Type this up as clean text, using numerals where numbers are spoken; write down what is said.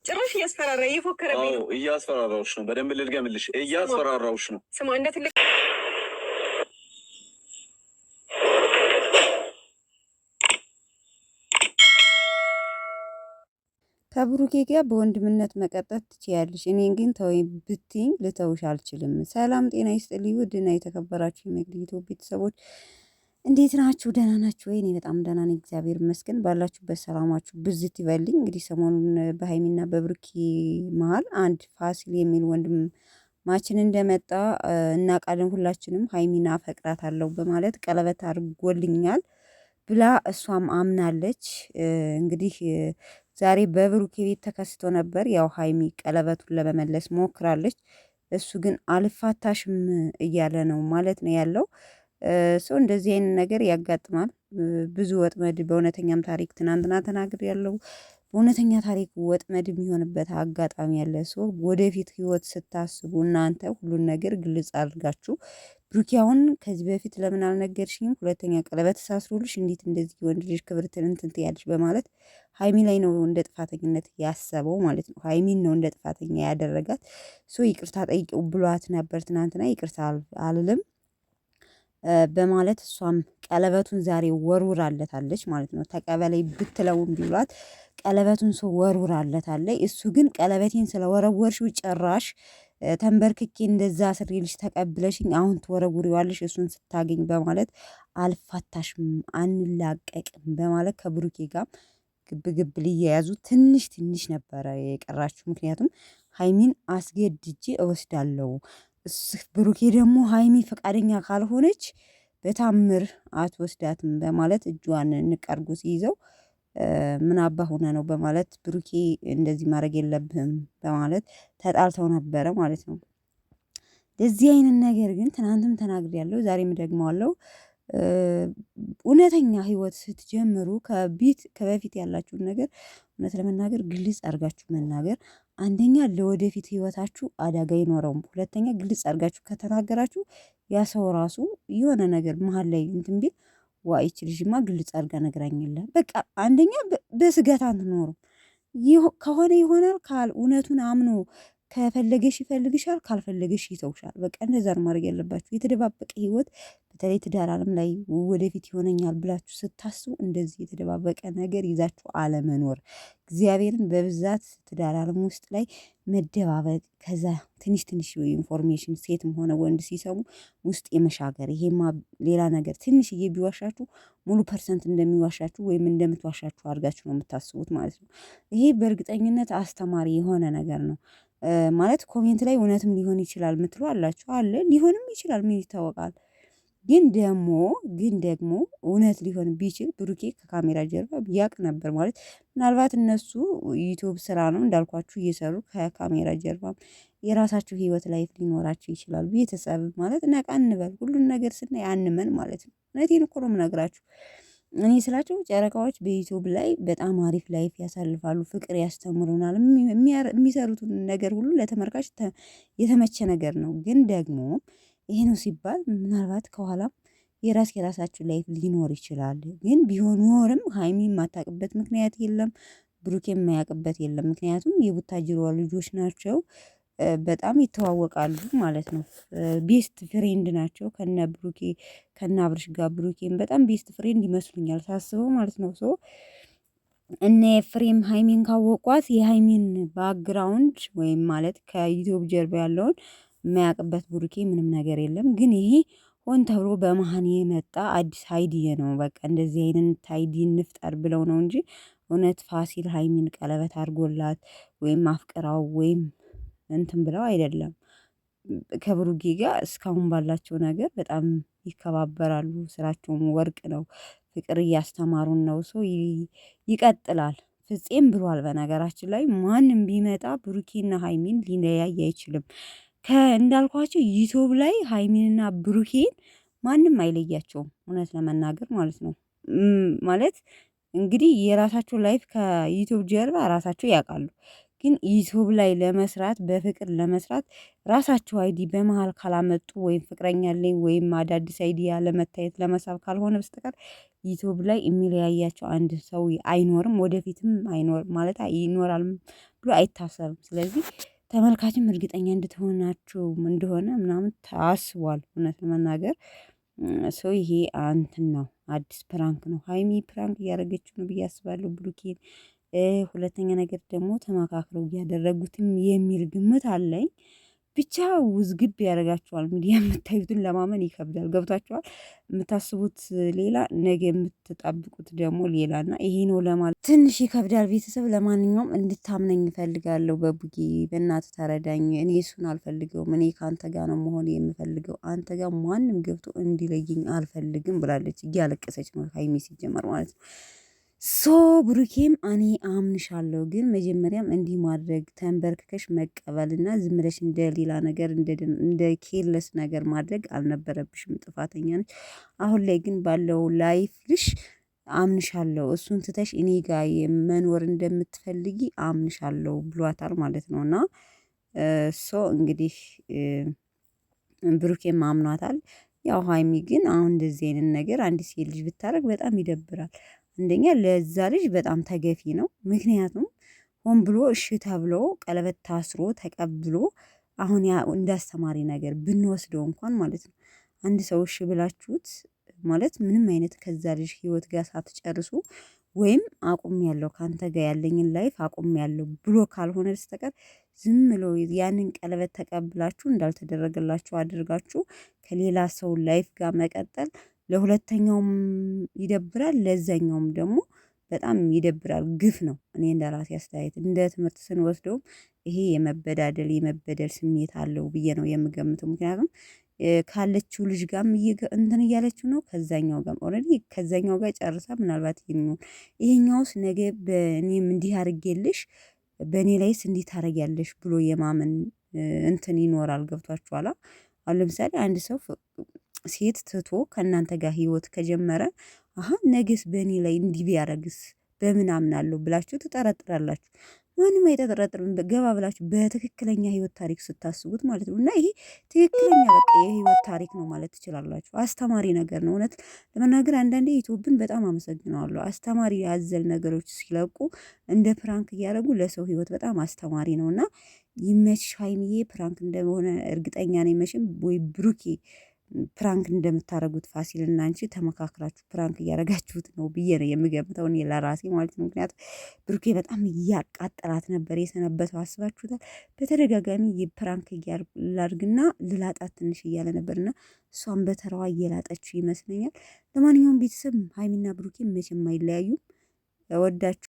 ጭራሽ እያስፈራራ እየፎከረብኝ ነው። እያስፈራራውሽ ነው። በደንብ ልድገምልሽ፣ እያስፈራራውሽ ነው። ስማ እንደ ትልቅ ከብሩኬ ጋር በወንድምነት መቀጠል ትችያለሽ። እኔን ግን ተወኝ ብትይኝ ልተውሽ አልችልም። ሰላም ጤና ይስጥልኝ ውድና የተከበራችሁ የመግቢቶ ቤተሰቦች እንዴት ናችሁ? ደህና ናችሁ ወይ? እኔ በጣም ደህና ነኝ፣ እግዚአብሔር ይመስገን። ባላችሁበት ሰላማችሁ ብዝት ይበልኝ። እንግዲህ ሰሞኑን በሀይሚና በብሩኬ መሀል አንድ ፋሲል የሚል ወንድማችን እንደመጣ እናውቃለን ሁላችንም። ሀይሚና አፈቅራታለሁ በማለት ቀለበት አድርጎልኛል ብላ እሷም አምናለች። እንግዲህ ዛሬ በብሩኬ ቤት ተከስቶ ነበር። ያው ሀይሚ ቀለበቱን ለመመለስ ሞክራለች። እሱ ግን አልፋታሽም እያለ ነው ማለት ነው ያለው ሰው። እንደዚህ አይነት ነገር ያጋጥማል። ብዙ ወጥመድ በእውነተኛም ታሪክ ትናንትና ተናግር ያለው በእውነተኛ ታሪክ ወጥመድ የሚሆንበት አጋጣሚ ያለ ሰው። ወደፊት ህይወት ስታስቡ እናንተ ሁሉን ነገር ግልጽ አድርጋችሁ ብሩኬ አሁን ከዚህ በፊት ለምን አልነገርሽኝም? ሁለተኛ ቀለበት ተሳስሮልሽ እንዴት እንደዚህ ወንድ ልጅ ክብርትን እንትን ትያለሽ? በማለት ሀይሚ ላይ ነው እንደ ጥፋተኝነት ያሰበው ማለት ነው። ሀይሚን ነው እንደ ጥፋተኛ ያደረጋት። ሶ ይቅርታ ጠይቀው ብሏት ነበር ትናንትና። ይቅርታ አልልም በማለት እሷም ቀለበቱን ዛሬ ወርውራለታለች ማለት ነው። ተቀበለኝ ብትለውም ቢሏት ቀለበቱን ሰው ወርውራለታለች። እሱ ግን ቀለበቴን ስለወረወርሽው ጭራሽ ተንበርክኬ እንደዛ ስሬልሽ ተቀብለሽኝ አሁን ትወረውሪዋለሽ እሱን ስታገኝ በማለት አልፋታሽም፣ አንላቀቅም በማለት ከብሩኬ ጋር ግብ ሊያያዙ ትንሽ ነበረ የቀራችሁ። ምክንያቱም ሀይሚን አስገድጄ እወስዳለሁ፣ ብሩኬ ደግሞ ሀይሚ ፈቃደኛ ካልሆነች በታምር አትወስዳትም በማለት እጇን ንቀርጉ ሲይዘው ምን አባ ሆነ ነው በማለት ብሩኬ እንደዚህ ማድረግ የለብህም በማለት ተጣልተው ነበረ ማለት ነው። ለዚህ አይነት ነገር ግን ትናንትም ተናግሬያለሁ፣ ዛሬም ደግመዋለሁ። እውነተኛ ህይወት ስትጀምሩ ከበፊት ያላችሁን ነገር እውነት ለመናገር ግልጽ አድርጋችሁ መናገር፣ አንደኛ ለወደፊት ህይወታችሁ አደጋ አይኖረውም። ሁለተኛ ግልጽ አድርጋችሁ ከተናገራችሁ ያ ሰው ራሱ የሆነ ነገር መሀል ላይ እንትን ቢል ዋ ይች ልጅማ ግልጽ አድርጋ ነግራኝ የለ በቃ አንደኛ በስጋት አትኖሩም። ከሆነ ይሆናል፣ እውነቱን አምኖ ከፈለገሽ ይፈልግሻል፣ ካልፈለገሽ ይተውሻል። በቃ እንደዛ ነው ማድረግ ያለባችሁ። የተደባበቀ ህይወት በተለይ ትዳር ዓለም ላይ ወደፊት ይሆነኛል ብላችሁ ስታስቡ እንደዚህ የተደባበቀ ነገር ይዛችሁ አለመኖር። እግዚአብሔርን በብዛት ትዳር ዓለም ውስጥ ላይ መደባበቅ፣ ከዛ ትንሽ ኢንፎርሜሽን ሴትም ሆነ ወንድ ሲሰሙ ውስጥ የመሻገር ይሄማ ሌላ ነገር ትንሽዬ ቢዋሻችሁ ሙሉ ፐርሰንት እንደሚዋሻችሁ ወይም እንደምትዋሻችሁ አድርጋችሁ ነው የምታስቡት ማለት ነው። ይሄ በእርግጠኝነት አስተማሪ የሆነ ነገር ነው። ማለት ኮሜንት ላይ እውነትም ሊሆን ይችላል ምትሉ አላችሁ፣ አለ ሊሆንም ይችላል፣ ምን ይታወቃል። ግን ደግሞ እውነት ሊሆን ቢችል ብሩኬ ከካሜራ ጀርባ ያቅ ነበር ማለት። ምናልባት እነሱ ዩቲዩብ ስራ ነው እንዳልኳችሁ እየሰሩ ከካሜራ ጀርባ የራሳችሁ ህይወት ላይፍ ሊኖራችሁ ይችላል። ቤተሰብ ማለት ነቃ እንበል፣ ሁሉን ነገር ስናይ አንመን ማለት ነው። እውነቴን እኮ ነው የምነግራችሁ። እኔ ስላቸው ጨረቃዎች በዩቲዩብ ላይ በጣም አሪፍ ላይፍ ያሳልፋሉ፣ ፍቅር ያስተምሩናል። የሚሰሩትን ነገር ሁሉ ለተመልካች የተመቸ ነገር ነው። ግን ደግሞ ይሄ ነው ሲባል ምናልባት ከኋላም የራሳችሁ ላይፍ ሊኖር ይችላል። ግን ቢሆንም ሀይሚ የማታውቅበት ምክንያት የለም፣ ብሩኬ የማያውቅበት የለም። ምክንያቱም የቡታጅሯ ልጆች ናቸው፣ በጣም ይተዋወቃሉ ማለት ነው። ቤስት ፍሬንድ ናቸው ከነ ብሩኬ ከነ አብርሽ ጋር። ብሩኬም በጣም ቤስት ፍሬንድ ይመስሉኛል ሳስበው ማለት ነው። ሶ እነ ኤፍሬም ሀይሚን ካወቋት የሀይሚን ባክግራውንድ ወይም ማለት ከዩቲዩብ ጀርባ ያለውን የማያውቅበት ብሩኬ ምንም ነገር የለም። ግን ይሄ ሆን ተብሎ በመሀን የመጣ አዲስ አይዲያ ነው። በቃ እንደዚህ አይነት አይዲ እንፍጠር ብለው ነው እንጂ እውነት ፋሲል ሀይሚን ቀለበት አድርጎላት ወይም አፍቅራው ወይም እንትን ብለው አይደለም። ከብሩኬ ጋር እስካሁን ባላቸው ነገር በጣም ይከባበራሉ። ስራቸውም ወርቅ ነው። ፍቅር እያስተማሩን ነው። ሰው ይቀጥላል። ፍፄም ብሏል። በነገራችን ላይ ማንም ቢመጣ ብሩኬና ሀይሚን ሊለያይ አይችልም። እንዳልኳቸው ዩቲዩብ ላይ ሀይሚንና ብሩኬን ማንም አይለያቸውም፣ እውነት ለመናገር ማለት ነው። ማለት እንግዲህ የራሳቸው ላይፍ ከዩቲዩብ ጀርባ ራሳቸው ያውቃሉ። ግን ዩቲዩብ ላይ ለመስራት በፍቅር ለመስራት ራሳቸው አይዲ በመሃል ካላመጡ ወይም ፍቅረኛ አለኝ ወይም አዳዲስ አይዲያ ለመታየት ለመሳብ ካልሆነ በስተቀር ዩቲዩብ ላይ የሚለያያቸው አንድ ሰው አይኖርም፣ ወደፊትም አይኖርም ማለት ይኖራል ብሎ አይታሰብም። ስለዚህ ተመልካችም እርግጠኛ እንድትሆናችሁ እንደሆነ ምናምን ታስቧል። እውነት ለመናገር ሰው ይሄ እንትን ነው፣ አዲስ ፕራንክ ነው። ሀይሚ ፕራንክ እያደረገችው ነው ብዬ አስባለሁ ብሩኬን። ሁለተኛ ነገር ደግሞ ተመካክረው እያደረጉትም የሚል ግምት አለኝ። ብቻ ውዝግብ ያደርጋቸዋል። ሚዲያ የምታዩትን ለማመን ይከብዳል። ገብቷቸዋል። የምታስቡት ሌላ፣ ነገ የምትጠብቁት ደግሞ ሌላ እና ይሄ ነው ለማለት ትንሽ ይከብዳል። ቤተሰብ ለማንኛውም እንድታምነኝ እፈልጋለሁ። በቡጌ በእናት ተረዳኝ። እኔ እሱን አልፈልገውም። እኔ ከአንተ ጋር ነው መሆን የምፈልገው። አንተ ጋር ማንም ገብቶ እንዲለየኝ አልፈልግም ብላለች። እያለቀሰች ነው ሀይሚ ሲጀመር ማለት ነው። ሶ ብሩኬም እኔ አምንሻለሁ፣ ግን መጀመሪያም እንዲህ ማድረግ ተንበርክከሽ መቀበልና ዝም ብለሽ እንደ ሌላ ነገር እንደ ኬርለስ ነገር ማድረግ አልነበረብሽም። ጥፋተኛ ነች። አሁን ላይ ግን ባለው ላይፍሽ አምንሻለሁ፣ እሱን ትተሽ እኔ ጋር መኖር እንደምትፈልጊ አምንሻለሁ ብሏታል ማለት ነው። እና ሶ እንግዲህ ብሩኬም አምኗታል። ያው ሀይሚ ግን አሁን እንደዚህ አይነት ነገር አንዲት ሴት ልጅ ብታደርግ በጣም ይደብራል። አንደኛ ለዛ ልጅ በጣም ተገፊ ነው። ምክንያቱም ሆን ብሎ እሺ ተብሎ ቀለበት ታስሮ ተቀብሎ አሁን ያ እንዳስተማሪ ነገር ብንወስደው እንኳን ማለት ነው አንድ ሰው እሺ ብላችሁት ማለት ምንም አይነት ከዛ ልጅ ህይወት ጋር ሳትጨርሱ ወይም አቁም ያለው ካንተ ጋር ያለኝን ላይፍ አቁም ያለው ብሎ ካልሆነ በስተቀር ዝም ብሎ ያንን ቀለበት ተቀብላችሁ እንዳልተደረገላችሁ አድርጋችሁ ከሌላ ሰው ላይፍ ጋር መቀጠል ለሁለተኛውም ይደብራል፣ ለዛኛውም ደግሞ በጣም ይደብራል። ግፍ ነው። እኔ እንደራሴ አስተያየት እንደ ትምህርት ስንወስደውም ይሄ የመበደል ስሜት አለው ብዬ ነው የምገምተው። ምክንያቱም ካለችው ልጅ ጋርም እንትን እያለችው ነው፣ ከዛኛው ጋር ኦልሬዲ ከዛኛው ጋር ጨርሳ ምናልባት ይሄኛውስ ነገ በእኔም እንዲህ አድርጌልሽ በእኔ ላይስ እንዲህ ታደርጊያለሽ ብሎ የማመን እንትን ይኖራል። ገብቷችኋላ? አሁን ለምሳሌ አንድ ሰው ሴት ትቶ ከእናንተ ጋር ህይወት ከጀመረ አሀ ነገስ በእኔ ላይ እንዲህ ቢያደርግስ በምን አምናለሁ ብላችሁ ትጠረጥራላችሁ። ማንም አይጠረጥርም። ገባ ብላችሁ በትክክለኛ ህይወት ታሪክ ስታስቡት ማለት ነው። እና ይሄ ትክክለኛ በቃ የህይወት ታሪክ ነው ማለት ትችላላችሁ። አስተማሪ ነገር ነው። እውነት ለመናገር አንዳንዴ ዩቲዩብን በጣም አመሰግነዋለሁ። አስተማሪ ያዘል ነገሮች ሲለቁ እንደ ፕራንክ እያደረጉ ለሰው ህይወት በጣም አስተማሪ ነው። እና ይመችሽ ሀይሚዬ። ፕራንክ እንደሆነ እርግጠኛ ነኝ። መቼም ወይ ብሩኬ ፕራንክ እንደምታደርጉት ፋሲልና አንቺ ተመካክራችሁ ፕራንክ እያደረጋችሁት ነው ብዬ ነው የምገምተው እኔ ለራሴ ማለት ነው። ምክንያቱም ብሩኬ በጣም እያቃጠላት ነበር የሰነበተው። አስባችሁታል? በተደጋጋሚ የፕራንክ ላድርግና ልላጣት ትንሽ እያለ ነበርና እሷን በተራዋ እየላጠችው ይመስለኛል። ለማንኛውም ቤተሰብ ሀይሚና ብሩኬ መቼም አይለያዩም። ወዳችሁ